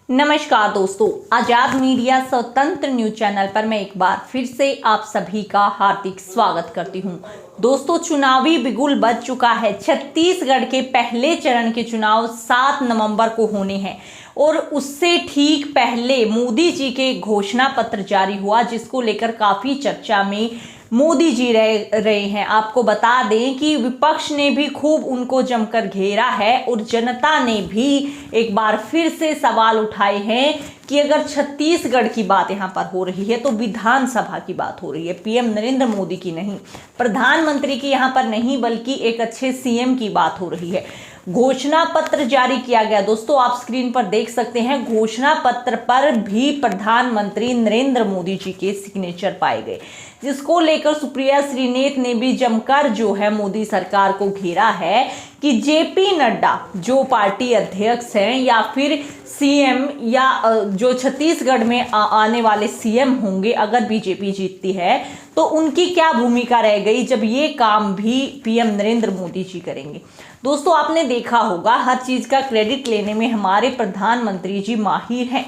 नमस्कार दोस्तों, आजाद मीडिया स्वतंत्र न्यूज चैनल पर मैं एक बार फिर से आप सभी का हार्दिक स्वागत करती हूं। दोस्तों, चुनावी बिगुल बज चुका है। छत्तीसगढ़ के पहले चरण के चुनाव 7 नवंबर को होने हैं और उससे ठीक पहले मोदी जी के घोषणा पत्र जारी हुआ, जिसको लेकर काफी चर्चा में मोदी जी रहे हैं। आपको बता दें कि विपक्ष ने भी खूब उनको जमकर घेरा है और जनता ने भी एक बार फिर से सवाल उठाए हैं कि अगर छत्तीसगढ़ की बात यहाँ पर हो रही है तो विधानसभा की बात हो रही है, पीएम नरेंद्र मोदी की नहीं, प्रधानमंत्री की यहाँ पर नहीं, बल्कि एक अच्छे सीएम की बात हो रही है। घोषणा पत्र जारी किया गया। दोस्तों, आप स्क्रीन पर देख सकते हैं, घोषणा पत्र पर भी प्रधानमंत्री नरेंद्र मोदी जी के सिग्नेचर पाए गए, जिसको लेकर सुप्रिया श्रीनेत ने भी जमकर जो है मोदी सरकार को घेरा है कि जेपी नड्डा जो पार्टी अध्यक्ष हैं या फिर सीएम या जो छत्तीसगढ़ में आने वाले सीएम होंगे, अगर बीजेपी जीतती है तो उनकी क्या भूमिका रह गई जब ये काम भी पीएम नरेंद्र मोदी जी करेंगे। दोस्तों, आपने देखा होगा हर चीज का क्रेडिट लेने में हमारे प्रधानमंत्री जी माहिर हैं।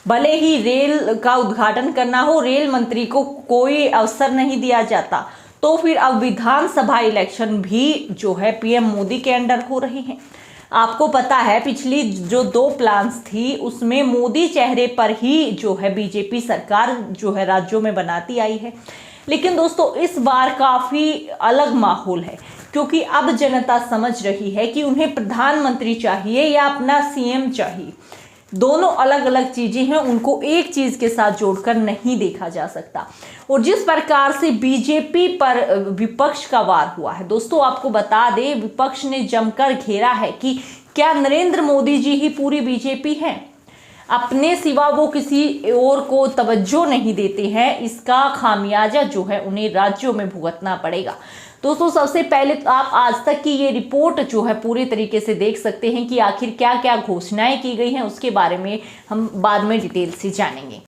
भले ही रेल का उद्घाटन करना हो, रेल मंत्री को कोई अवसर नहीं दिया जाता, तो फिर अब विधानसभा इलेक्शन भी जो है पीएम मोदी के अंडर हो रही हैं। आपको पता है पिछली जो 2 प्लान्स थी उसमें मोदी चेहरे पर ही जो है बीजेपी सरकार जो है राज्यों में बनाती आई है। लेकिन दोस्तों, इस बार काफी अलग माहौल है, क्योंकि अब जनता समझ रही है कि उन्हें प्रधानमंत्री चाहिए या अपना सीएम चाहिए। दोनों अलग अलग चीजें हैं, उनको एक चीज के साथ जोड़कर नहीं देखा जा सकता। और जिस प्रकार से बीजेपी पर विपक्ष का वार हुआ है, दोस्तों आपको बता दें, विपक्ष ने जमकर घेरा है कि क्या नरेंद्र मोदी जी ही पूरी बीजेपी है, अपने सिवा वो किसी और को तवज्जो नहीं देते हैं। इसका खामियाजा जो है उन्हें राज्यों में भुगतना पड़ेगा। दोस्तों, सबसे पहले तो आप आज तक की ये रिपोर्ट जो है पूरे तरीके से देख सकते हैं कि आखिर क्या क्या घोषणाएं की गई हैं, उसके बारे में हम बाद में डिटेल से जानेंगे।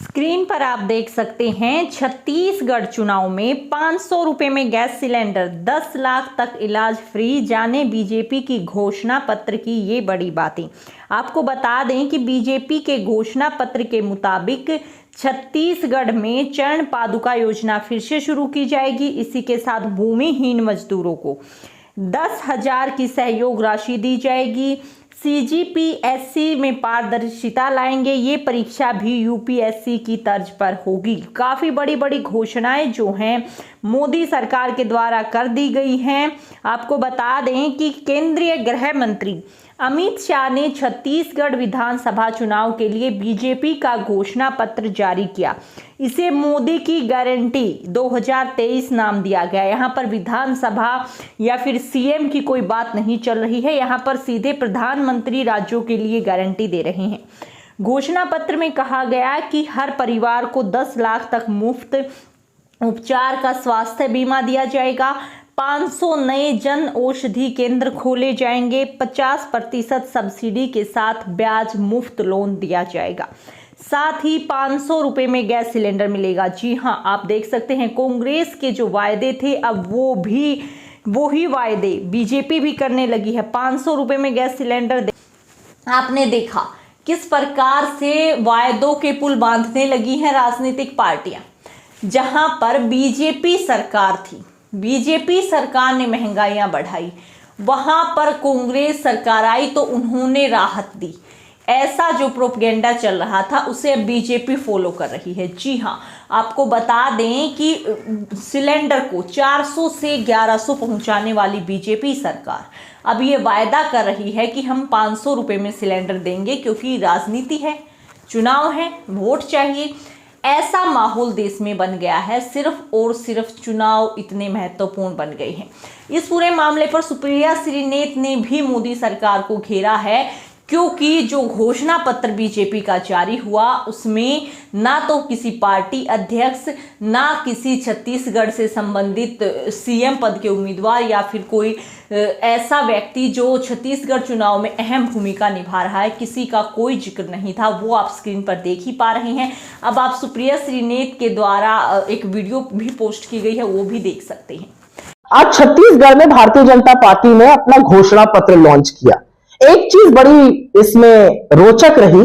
स्क्रीन पर आप देख सकते हैं, छत्तीसगढ़ चुनाव में 500 रुपए में गैस सिलेंडर, 10 लाख तक इलाज फ्री, जाने बीजेपी की घोषणा पत्र की ये बड़ी बातें। आपको बता दें कि बीजेपी के घोषणा पत्र के मुताबिक छत्तीसगढ़ में चरण पादुका योजना फिर से शुरू की जाएगी। इसी के साथ भूमिहीन मजदूरों को 10,000 की सहयोग राशि दी जाएगी। सीजीपीएससी में पारदर्शिता लाएंगे, ये परीक्षा भी यूपीएससी की तर्ज पर होगी। काफ़ी बड़ी बड़ी घोषणाएं जो हैं मोदी सरकार के द्वारा कर दी गई हैं। आपको बता दें कि केंद्रीय गृह मंत्री अमित शाह ने छत्तीसगढ़ विधानसभा चुनाव के लिए बीजेपी का घोषणा पत्र जारी किया। इसे मोदी की गारंटी 2023 नाम दिया गया। यहाँ पर विधानसभा या फिर सीएम की कोई बात नहीं चल रही है, यहाँ पर सीधे प्रधानमंत्री राज्यों के लिए गारंटी दे रहे हैं। घोषणा पत्र में कहा गया कि हर परिवार को 10 लाख तक मुफ्त उपचार का स्वास्थ्य बीमा दिया जाएगा। 500 नए जन औषधि केंद्र खोले जाएंगे। 50% सब्सिडी के साथ ब्याज मुफ्त लोन दिया जाएगा। साथ ही 500 रुपए में गैस सिलेंडर मिलेगा। जी हां, आप देख सकते हैं, कांग्रेस के जो वायदे थे अब वो ही वायदे बीजेपी भी करने लगी है। 500 रुपए में गैस सिलेंडर आपने देखा किस प्रकार से वायदों के पुल बांधने लगी हैं राजनीतिक पार्टियां। जहां पर बीजेपी सरकार थी, बीजेपी सरकार ने महंगाइयां बढ़ाई, वहां पर कांग्रेस सरकार आई तो उन्होंने राहत दी। ऐसा जो प्रोपेगेंडा चल रहा था उसे अब बीजेपी फॉलो कर रही है। जी हां, आपको बता दें कि सिलेंडर को 400 से 1100 पहुंचाने वाली बीजेपी सरकार अब ये वायदा कर रही है कि हम 500 रुपए में सिलेंडर देंगे, क्योंकि राजनीति है, चुनाव है, वोट चाहिए। ऐसा माहौल देश में बन गया है, सिर्फ और सिर्फ चुनाव इतने महत्वपूर्ण बन गए हैं। इस पूरे मामले पर सुप्रिया श्रीनेत ने भी मोदी सरकार को घेरा है, क्योंकि जो घोषणा पत्र बीजेपी का जारी हुआ उसमें ना तो किसी पार्टी अध्यक्ष, ना किसी छत्तीसगढ़ से संबंधित सीएम पद के उम्मीदवार या फिर कोई ऐसा व्यक्ति जो छत्तीसगढ़ चुनाव में अहम भूमिका निभा रहा है, किसी का कोई जिक्र नहीं था। वो आप स्क्रीन पर देख ही पा रहे हैं। अब आप सुप्रिया श्रीनेत के द्वारा एक वीडियो भी पोस्ट की गई है, वो भी देख सकते हैं। आज छत्तीसगढ़ में भारतीय जनता पार्टी ने अपना घोषणा पत्र लॉन्च किया। एक चीज बड़ी इसमें रोचक रही,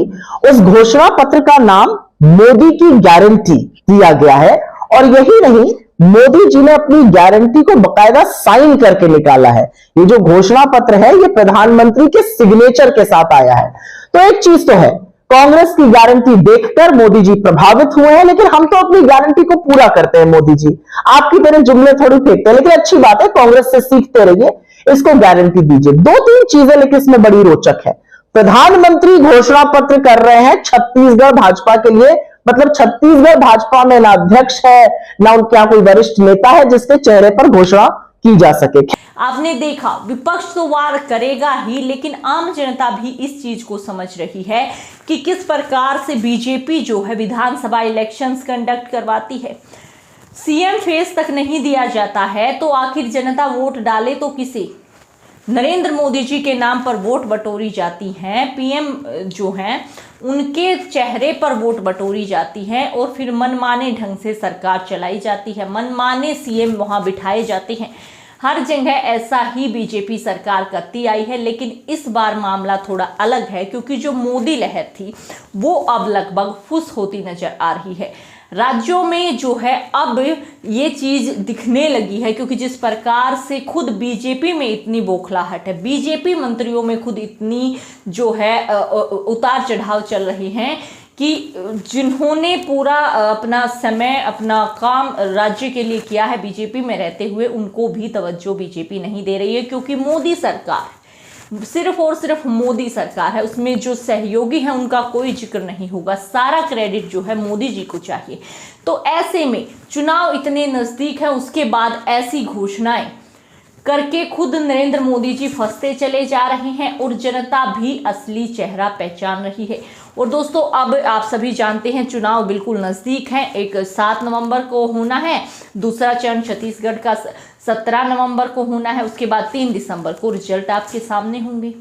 उस घोषणा पत्र का नाम मोदी की गारंटी दिया गया है। और यही नहीं, मोदी जी ने अपनी गारंटी को बकायदा साइन करके निकाला है। ये जो घोषणा पत्र है ये प्रधानमंत्री के सिग्नेचर के साथ आया है। तो एक चीज तो है, कांग्रेस की गारंटी देखकर मोदी जी प्रभावित हुए हैं, लेकिन हम तो अपनी गारंटी को पूरा करते हैं। मोदी जी आपकी तरह जुमले थोड़ी फेंकते हैं, लेकिन अच्छी बात है, कांग्रेस से सीखते रहिए, इसको गारंटी दीजिए। दो तीन चीजें लेकिन इसमें बड़ी रोचक है। प्रधानमंत्री घोषणा पत्र कर रहे हैं छत्तीसगढ़ भाजपा के लिए, मतलब छत्तीसगढ़ भाजपा में ना अध्यक्ष है ना उनके यहां कोई वरिष्ठ नेता है जिसके चेहरे पर घोषणा की जा सके। आपने देखा, विपक्ष तो वार करेगा ही, लेकिन आम जनता भी इस चीज को समझ रही है कि किस प्रकार से बीजेपी जो है विधानसभा इलेक्शंस कंडक्ट करवाती है। सीएम फेस तक नहीं दिया जाता है तो आखिर जनता वोट डाले तो किसे? नरेंद्र मोदी जी के नाम पर वोट बटोरी जाती हैं, पीएम जो हैं उनके चेहरे पर वोट बटोरी जाती हैं और फिर मनमाने ढंग से सरकार चलाई जाती है, मनमाने सीएम वहां बिठाए जाते हैं। हर जगह ऐसा ही बीजेपी सरकार करती आई है, लेकिन इस बार मामला थोड़ा अलग है क्योंकि जो मोदी लहर थी वो अब लगभग फुस होती नजर आ रही है। राज्यों में जो है अब ये चीज दिखने लगी है, क्योंकि जिस प्रकार से खुद बीजेपी में इतनी बौखलाहट है, बीजेपी मंत्रियों में खुद इतनी जो है उतार चढ़ाव चल रही हैं कि जिन्होंने पूरा अपना समय अपना काम राज्य के लिए किया है बीजेपी में रहते हुए, उनको भी तवज्जो बीजेपी नहीं दे रही है, क्योंकि मोदी सरकार सिर्फ और सिर्फ मोदी सरकार है, उसमें जो सहयोगी हैं उनका कोई जिक्र नहीं होगा, सारा क्रेडिट जो है मोदी जी को चाहिए। तो ऐसे में चुनाव इतने नजदीक है, उसके बाद ऐसी घोषणाएं करके खुद नरेंद्र मोदी जी फंसते चले जा रहे हैं और जनता भी असली चेहरा पहचान रही है। और दोस्तों, अब आप सभी जानते हैं चुनाव बिल्कुल नज़दीक हैं। एक 7 नवंबर को होना है, दूसरा चरण छत्तीसगढ़ का 17 नवंबर को होना है, उसके बाद 3 दिसंबर को रिजल्ट आपके सामने होंगे।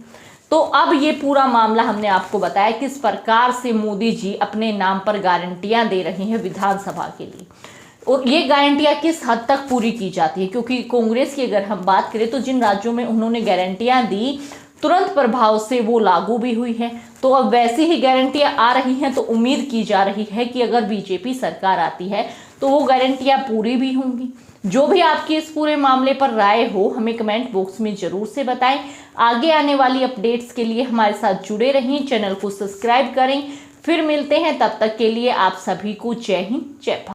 तो अब ये पूरा मामला हमने आपको बताया किस प्रकार से मोदी जी अपने नाम पर गारंटियां दे रहे हैं विधानसभा के लिए, और ये गारंटियां किस हद तक पूरी की जाती है। क्योंकि कांग्रेस की अगर हम बात करें तो जिन राज्यों में उन्होंने गारंटियां दी तुरंत प्रभाव से वो लागू भी हुई है, तो अब वैसी ही गारंटियां आ रही हैं। तो उम्मीद की जा रही है कि अगर बीजेपी सरकार आती है तो वो गारंटियां पूरी भी होंगी। जो भी आपकी इस पूरे मामले पर राय हो हमें कमेंट बॉक्स में जरूर से बताएं। आगे आने वाली अपडेट्स के लिए हमारे साथ जुड़े रहें, चैनल को सब्सक्राइब करें। फिर मिलते हैं, तब तक के लिए आप सभी को जय हिंद, जय भारत।